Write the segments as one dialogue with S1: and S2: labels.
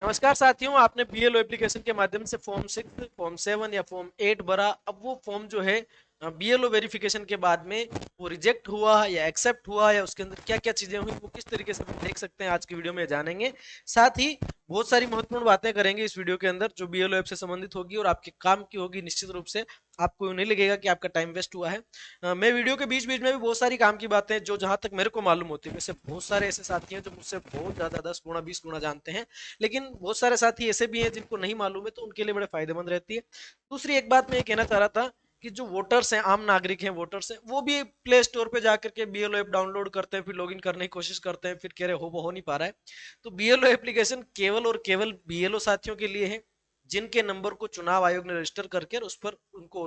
S1: नमस्कार साथियों, आपने बीएलओ एप्लीकेशन के माध्यम से फॉर्म 6, फॉर्म 7 या फॉर्म 8 भरा। अब वो फॉर्म जो है बीएलओ वेरिफिकेशन के बाद में वो रिजेक्ट हुआ या एक्सेप्ट हुआ या उसके अंदर क्या क्या चीजें हुई वो किस तरीके से देख सकते हैं आज की वीडियो में जानेंगे। साथ ही बहुत सारी महत्वपूर्ण बातें करेंगे इस वीडियो के अंदर जो बीएलओ ऐप से संबंधित होगी और आपके काम की होगी। निश्चित रूप से आपको नहीं लगेगा कि आपका टाइम वेस्ट हुआ है। मैं वीडियो के बीच बीच में भी बहुत सारी काम की बातें जो जहां तक मेरे को मालूम होती है, वैसे बहुत सारे ऐसे साथी हैं जो मुझसे बहुत ज्यादा 10 गुना 20 गुना जानते हैं, लेकिन बहुत सारे साथी ऐसे भी हैं जिनको नहीं मालूम है, तो उनके लिए बड़े फायदेमंद रहती है। दूसरी एक बात मैं ये कहना चाह रहा था कि जो वोटर्स हैं, आम नागरिक हैं, वोटर्स हैं, वो भी प्ले स्टोर पे जाकर के बीएलओ ऐप डाउनलोड करते हैं, फिर लॉगिन करने की कोशिश करते हैं, फिर कह रहे हो नहीं पा रहा है। तो बीएलओ एप्लीकेशन केवल और केवल बीएलओ साथियों के लिए है जिनके नंबर को चुनाव आयोग ने रजिस्टर करके उस पर उनको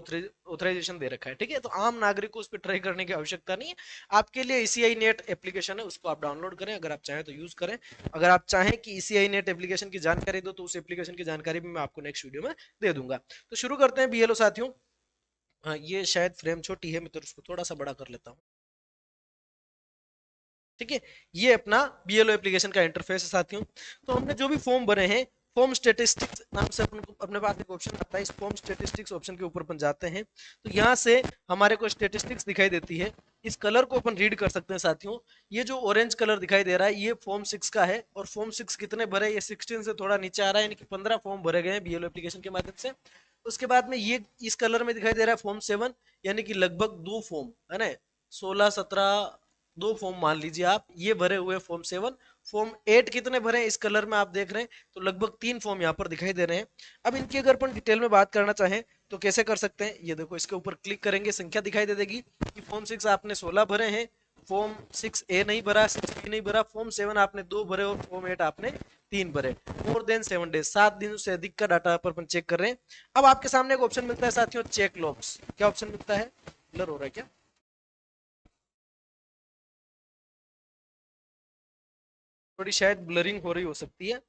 S1: ऑथराइजेशन दे रखा है। ठीक है, तो आम नागरिक को उस पर ट्राई करने की आवश्यकता नहीं है। आपके लिए ईसीआई नेट एप्लीकेशन है, उसको आप डाउनलोड करें, अगर आप चाहें तो यूज करें। अगर आप चाहें कि ईसीआई नेट एप्लीकेशन की जानकारी दो तो उस एप्लीकेशन की जानकारी भी मैं आपको नेक्स्ट वीडियो में दे दूंगा। तो शुरू करते हैं बीएलओ साथियों। ये शायद फ्रेम छोटी है, मैं तो उसको थोड़ा सा बड़ा कर लेता हूँ। ठीक है, ये अपना बीएलओ एप्लीकेशन का इंटरफेस है साथियों। तो हमने जो भी फॉर्म भरे हैं, फॉर्म स्टेटिस्टिक्स नाम से अपने पास एक ऑप्शन आता है। इस फॉर्म स्टेटिस्टिक्स ऑप्शन के ऊपर अपन जाते हैं तो यहाँ से हमारे को स्टेटिस्टिक्स दिखाई देती है। इस कलर को अपन रीड कर सकते हैं साथियों। ये जो ऑरेंज कलर दिखाई दे रहा है ये फॉर्म 6 का है, और फॉर्म 6 कितने भरे, ये 16 से थोड़ा नीचे आ रहा है, यानी कि 15 फॉर्म भरे गए हैं बीएलओ एप्लीकेशन के माध्यम से। उसके बाद में ये इस कलर में दिखाई दे रहा है फॉर्म 7, यानी कि लगभग 2 फॉर्म है ना, 16-17, 2 फॉर्म मान लीजिए आप, ये भरे हुए फॉर्म 7। फॉर्म 8 कितने भरे हैं इस कलर में आप देख रहे हैं, तो लगभग 3 फॉर्म यहाँ पर दिखाई दे रहे हैं। अब इनकी अगर अपन डिटेल में बात करना चाहें तो कैसे कर सकते हैं, ये देखो, इसके ऊपर क्लिक करेंगे, संख्या दिखाई दे देगी कि फॉर्म 6 आपने 16 भरे हैं, फॉर्म 6A नहीं भरा, 6B नहीं भरा, फॉर्म 7 आपने 2 भरे और फॉर्म 8 आपने 3 भरे। मोर देन 7 डेज, 7 दिन से अधिक का डाटा पर अपन चेक कर रहे हैं। अब आपके सामने एक ऑप्शन मिलता है साथियों, चेक लॉग्स। क्या ऑप्शन मिलता है, ब्लर हो रहा है क्या, थोड़ी शायद ब्लरिंग हो रही हो सकती है।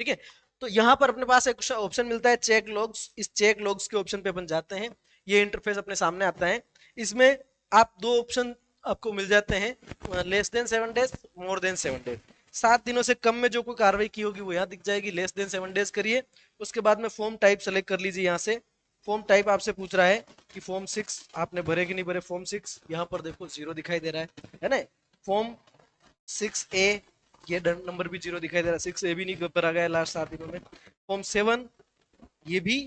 S1: ठीक है, तो यहाँ पर अपने पास एक ऑप्शन मिलता है चेक लॉग्स। इस चेक लॉग्स के ऑप्शन पे अपन जाते हैं, ये इंटरफेस अपने सामने आता है। इसमें आप दो ऑप्शन आपको मिल जाते हैं, less than 7 days, more than 7 days. 7 दिनों से कम में जो कोई कार्रवाई की होगी वो यहाँ दिख जाएगी, लेस देन 7 डेज करिए। उसके बाद में फॉर्म टाइप सेलेक्ट कर लीजिए। यहाँ से फॉर्म टाइप आपसे पूछ रहा है कि फॉर्म 6 आपने भरे कि नहीं भरे। फॉर्म 6 यहाँ पर देखो 0 दिखाई दे रहा है ना। फॉर्म 6A, ये नंबर भी 0 दिखाई दे रहा है, 6A भी नहीं भरा गया लास्ट 7 दिनों में। फॉर्म 7, ये भी।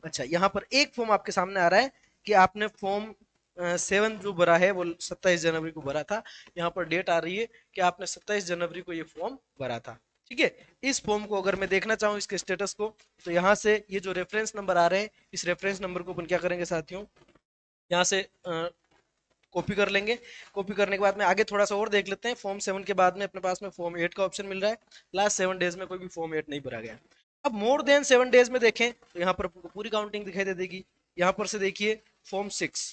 S1: अच्छा, यहाँ पर एक फॉर्म आपके सामने आ रहा है कि आपने फॉर्म 7 जो भरा है वो 27 जनवरी को भरा था। यहाँ पर डेट आ रही है कि आपने 27 जनवरी को ये फॉर्म भरा था। ठीक है, इस फॉर्म को अगर मैं देखना चाहूँ इसके स्टेटस को, तो यहाँ से ये जो रेफरेंस नंबर आ रहे हैं, इस रेफरेंस नंबर को अपन क्या करेंगे साथियों, यहाँ से कॉपी कर लेंगे। कॉपी करने के बाद में आगे थोड़ा सा और देख लेते हैं। फॉर्म 7 के बाद में अपने पास में फॉर्म 8 का ऑप्शन मिल रहा है। लास्ट 7 डेज में कोई भी फॉर्म 8 नहीं भरा गया। अब मोर देन 7 डेज में देखें तो यहाँ पर पूरी काउंटिंग दिखाई दे देगी। यहाँ पर से देखिए फॉर्म 6।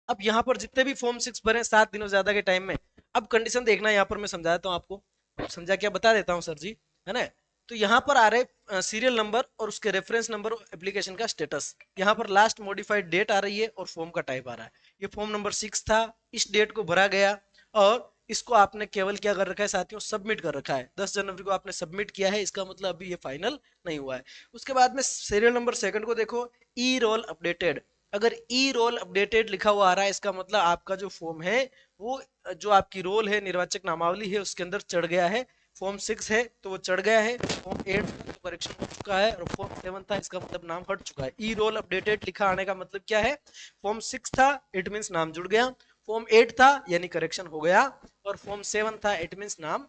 S1: अब यहाँ पर जितने भी फॉर्म 6 भरे 7 दिनों से ज्यादा के टाइम में, अब कंडीशन देखना, यहाँ पर मैं समझा देता हूँ आपको। समझा क्या, बता देता हूँ सर जी, है ना। तो यहाँ पर आ रहे सीरियल नंबर और उसके रेफरेंस नंबर और एप्लीकेशन का स्टेटस। यहाँ पर लास्ट मॉडिफाइड डेट आ रही है और फॉर्म का टाइप आ रहा है। ये फॉर्म नंबर 6 था, इस डेट को भरा गया, और इसको आपने केवल क्या कर रखा है साथियों, सबमिट कर रखा है। 10 जनवरी को आपने सबमिट किया है, इसका मतलब अभी ये फाइनल नहीं हुआ है। उसके बाद में सीरियल नंबर 2 को देखो, ई रोल अपडेटेड। अगर ई रोल अपडेटेड लिखा हुआ आ रहा है, इसका मतलब आपका जो फॉर्म है वो, जो आपकी रोल है, निर्वाचक नामावली है, उसके अंदर चढ़ गया है। फॉर्म 6 है तो वो चढ़ गया है, फॉर्म 8 तो करेक्शन हो चुका है, और फॉर्म 7 था, इसका मतलब नाम हट चुका है। ई रोल अपडेटेड लिखा आने का मतलब क्या है, फॉर्म 6 था इट मीन नाम जुड़ गया, फॉर्म 8 था यानी करेक्शन हो गया, और फॉर्म 7 था इट मीन नाम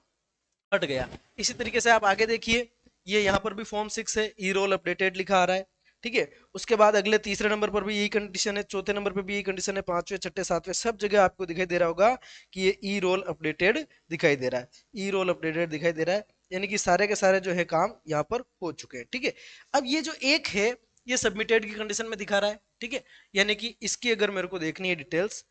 S1: हट गया। इसी तरीके से आप आगे देखिए, ये यहाँ पर भी फॉर्म 6 है, ई रोल अपडेटेड लिखा आ रहा है। ठीक है, उसके बाद अगले तीसरे नंबर पर भी यही कंडीशन है, चौथे नंबर पर भी यही कंडीशन है, पांचवें, छठे, सातवें, सब जगह आपको दिखाई दे रहा होगा कि ये ई रोल अपडेटेड दिखाई दे रहा है। ई रोल अपडेटेड दिखाई दे रहा है, यानी कि सारे के सारे जो है काम यहाँ पर हो चुके हैं। ठीक है, अब ये जो एक है ये सबमिटेड की कंडीशन में दिखा रहा है। ठीक है, यानी कि इसकी अगर मेरे को देखनी है डिटेल्स,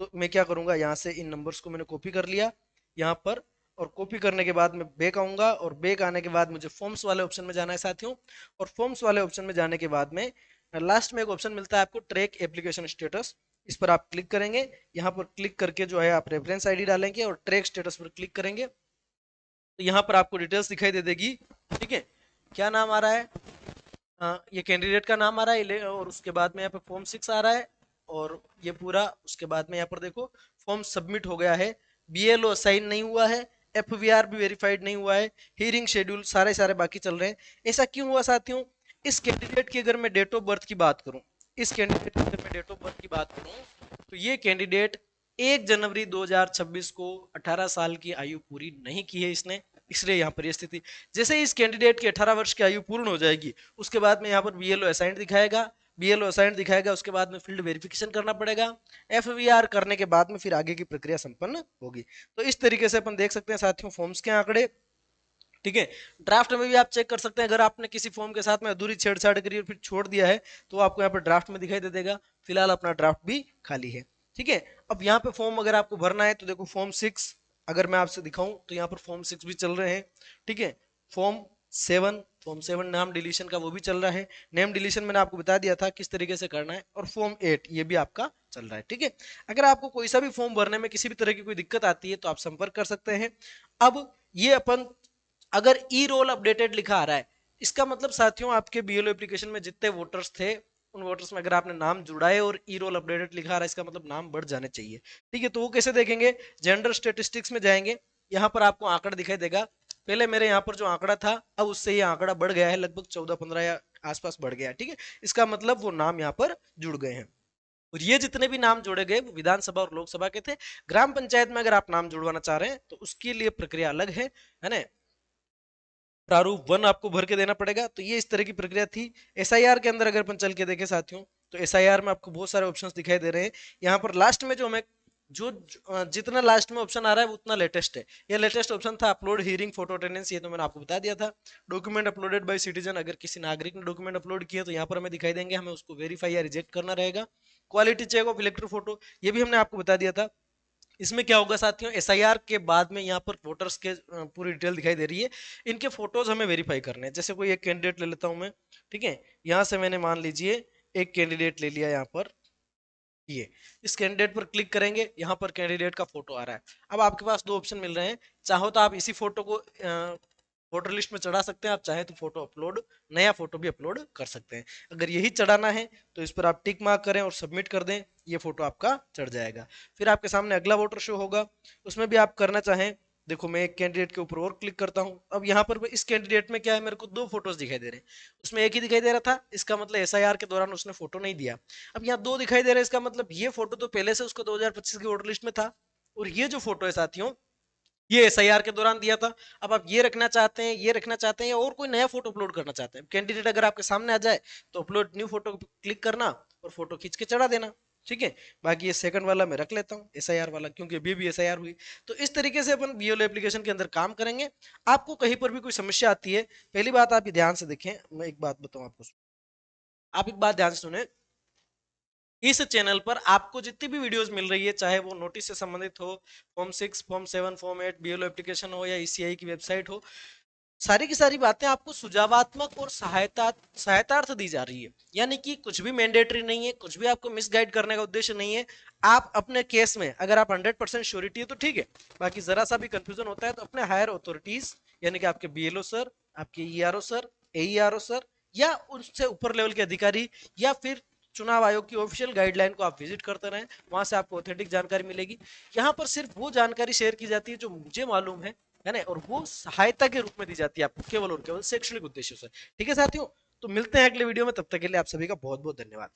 S1: तो मैं क्या करूंगा, यहाँ से इन नंबर्स को मैंने कॉपी कर लिया यहाँ पर, और कॉपी करने के बाद मैं बैक आऊंगा, और बैक आने के बाद मुझे फॉर्म्स वाले ऑप्शन में जाना है साथियों। और फॉर्म्स वाले ऑप्शन में जाने के बाद में लास्ट में एक ऑप्शन मिलता है आपको, ट्रैक एप्लीकेशन स्टेटस। इस पर आप क्लिक करेंगे, यहाँ पर क्लिक करके जो है आप रेफरेंस आईडी डालेंगे और ट्रैक स्टेटस पर क्लिक करेंगे, तो यहाँ पर आपको डिटेल्स दिखाई दे देगी ठीक है, क्या नाम आ रहा है, ये कैंडिडेट का नाम आ रहा है, और उसके बाद में यहाँ पे फॉर्म 6 आ रहा है, और ये पूरा उसके बाद में यहाँ पर देखो फॉर्म सबमिट हो गया है, बीएलओ साइन नहीं हुआ है, एफवीआर भी वेरीफाइड नहीं हुआ है, हियरिंग शेड्यूल सारे सारे बाकी चल रहे हैं। ऐसा क्यों हुआ साथियों? इस कैंडिडेट की अगर मैं डेट ऑफ बर्थ की बात करूं, इस कैंडिडेट की अगर मैं डेट ऑफ बर्थ की बात करूं, तो ये कैंडिडेट 1 जनवरी 2026 को 18 साल की आयु पूरी नहीं की है इसने, इसलिए यहाँ पर ये स्थिति। जैसे इस कैंडिडेट की 18 वर्ष की आयु पूर्ण हो जाएगी, उसके बाद में यहाँ पर बीएलओ असाइंड दिखाएगा, बीएलओ असाइंड दिखाएगा, उसके बाद में फील्ड वेरिफिकेशन करना पड़ेगा, एफवीआर करने के बाद में फिर आगे की प्रक्रिया संपन्न होगी। तो इस तरीके से अपन देख सकते हैं साथियों फॉर्म्स के आंकड़े। ठीक है, ड्राफ्ट में भी आप चेक कर सकते हैं, अगर आपने किसी फॉर्म के साथ में अधूरी छेड़छाड़ करी और फिर छोड़ दिया है तो आपको यहाँ पर ड्राफ्ट में दिखाई दे देगा, फिलहाल अपना ड्राफ्ट भी खाली है। ठीक है, अब यहाँ पे फॉर्म अगर आपको भरना है तो देखो फॉर्म 6 अगर मैं आपसे दिखाऊं तो यहाँ पर फॉर्म 6 भी चल रहे हैं। ठीक है, फॉर्म 7, फॉर्म 7 नाम डिलीशन का वो भी चल रहा है, नेम डिलीशन मैंने आपको बता दिया था किस तरीके से करना है, और फॉर्म 8 ये भी आपका चल रहा है। ठीक है, अगर आपको कोई सा भी फॉर्म भरने में किसी भी तरह की कोई दिक्कत आती है तो आप संपर्क कर सकते हैं। अब ये अपन अगर ई रोल अपडेटेड लिखा आ रहा है, इसका मतलब साथियों आपके बीएलओ एप्लीकेशन में जितने वोटर्स थे उन वोटर्स में अगर आपने नाम जुड़ाए और ई रोल अपडेटेड लिखा आ रहा है, इसका मतलब नाम बढ़ जाने चाहिए। ठीक है, तो वो कैसे देखेंगे, जेंडर स्टेटिस्टिक्स में जाएंगे, यहाँ पर आपको आंकड़ा दिखाई देगा, पहले मेरे यहाँ पर जो आंकड़ा था अब उससे ये आंकड़ा बढ़ गया है, लगभग 14-15 या आसपास बढ़ गया है। ठीक है, इसका मतलब वो नाम यहाँ पर जुड़ गए हैं, और ये जितने भी नाम जोड़े गए वो विधानसभा और लोकसभा के थे। ग्राम पंचायत में अगर आप नाम जुड़वाना चाह रहे हैं तो उसके लिए प्रक्रिया अलग है ना, प्रारूप 1 आपको भर के देना पड़ेगा। तो ये इस तरह की प्रक्रिया थी। एसआईआर के अंदर अगर अपन चल के देखें साथियों, तो एसआईआर में आपको बहुत सारे ऑप्शंस दिखाई दे रहे हैं। यहाँ पर लास्ट में जो हमें जो जितना लास्ट में ऑप्शन आ रहा है उतना लेटेस्ट है। ये लेटेस्ट ऑप्शन था अपलोड हियरिंग फोटो अटेंडेंस, ये तो मैंने आपको बता दिया था। डॉक्यूमेंट अपलोडेड बाय सिटीजन, अगर किसी नागरिक ने डॉक्यूमेंट अपलोड किया तो यहाँ पर हमें दिखाई देंगे, हमें उसको वेरीफाई या रिजेक्ट करना रहेगा। Quality check of electro photo, ये भी हमने आपको बता दिया था। इसमें क्या होगा साथियों, एसआईआर के बाद में यहाँ पर वोटर्स के पूरी डिटेल दिखाई दे रही है, इनके फोटोज हमें वेरीफाई करने हैं। जैसे कोई एक कैंडिडेट ले लेता हूं मैं, ठीक है, यहाँ से मैंने मान लीजिए एक कैंडिडेट ले लिया यहाँ पर, ये इस कैंडिडेट पर क्लिक करेंगे, यहाँ पर कैंडिडेट का फोटो आ रहा है। अब आपके पास दो ऑप्शन मिल रहे हैं, चाहो तो आप इसी फोटो को वोटर लिस्ट में चढ़ा सकते हैं, आप चाहे तो फोटो अपलोड, नया फोटो भी अपलोड कर सकते हैं। अगर यही चढ़ाना है तो इस पर आप टिक मार्क करें और सबमिट कर दें, ये फोटो आपका चढ़ जाएगा। फिर आपके सामने अगला वोटर शो होगा, उसमें भी आप करना चाहें, देखो मैं एक कैंडिडेट के ऊपर और क्लिक करता हूं। अब यहाँ पर इस कैंडिडेट में क्या है, मेरे को दो फोटोज दिखाई दे रहे हैं, उसमें एक ही दिखाई दे रहा था, इसका मतलब एसआईआर के दौरान उसने फोटो नहीं दिया। अब यहाँ दो दिखाई दे रहे हैं, इसका मतलब ये फोटो तो पहले से उसको 2025 की वोटर लिस्ट में था, और ये जो फोटो है साथियों ये एसआईआर के दौरान दिया था। अब आप ये रखना चाहते हैं, ये रखना चाहते हैं, या और कोई नया फोटो अपलोड करना चाहते हैं, कैंडिडेट अगर आपके सामने आ जाए तो अपलोड न्यू फोटो क्लिक करना और फोटो खींच के चढ़ा देना। ठीक है, बाकी ये सेकंड वाला मैं रख लेता हूँ, एसआईआर वाला, क्योंकि अभी भी एसआईआर हुई। तो इस तरीके से अपन बीएलओ एप्लीकेशन के अंदर काम करेंगे। आपको कहीं पर भी कोई समस्या आती है, पहली बात आप ये ध्यान से देखें, मैं एक बात बताऊं आपको, आप एक बात ध्यान से सुने, इस चैनल पर आपको जितनी भी वीडियोस मिल रही है, चाहे वो नोटिस से संबंधित हो, form 6, form 7, form 8, BLO application हो या ईसीआई की वेबसाइट हो, सारी की सारी बातें आपको सुझावात्मक और सहायतार्थ दी जा रही है। यानी कि कुछ भी मैंडेटरी नहीं है, कुछ भी आपको मिसगाइड करने का उद्देश्य नहीं है। आप अपने केस में अगर आप 100% श्योरिटी है तो ठीक है, बाकी जरा सा भी कंफ्यूजन होता है तो अपने हायर अथॉरिटीज यानी कि आपके बीएलओ सर, आपके ईआरओ सर, एईआरओ सर, या उनसे ऊपर लेवल के अधिकारी, या फिर चुनाव आयोग की ऑफिशियल गाइडलाइन को आप विजिट करते रहें, वहां से आपको ऑथेंटिक जानकारी मिलेगी। यहाँ पर सिर्फ वो जानकारी शेयर की जाती है जो मुझे मालूम है ना, और वो सहायता के रूप में दी जाती है आपको, केवल और केवल शैक्षणिक उद्देश्यों से। ठीक है साथियों, तो मिलते हैं अगले वीडियो में, तब तक के लिए आप सभी का बहुत बहुत धन्यवाद।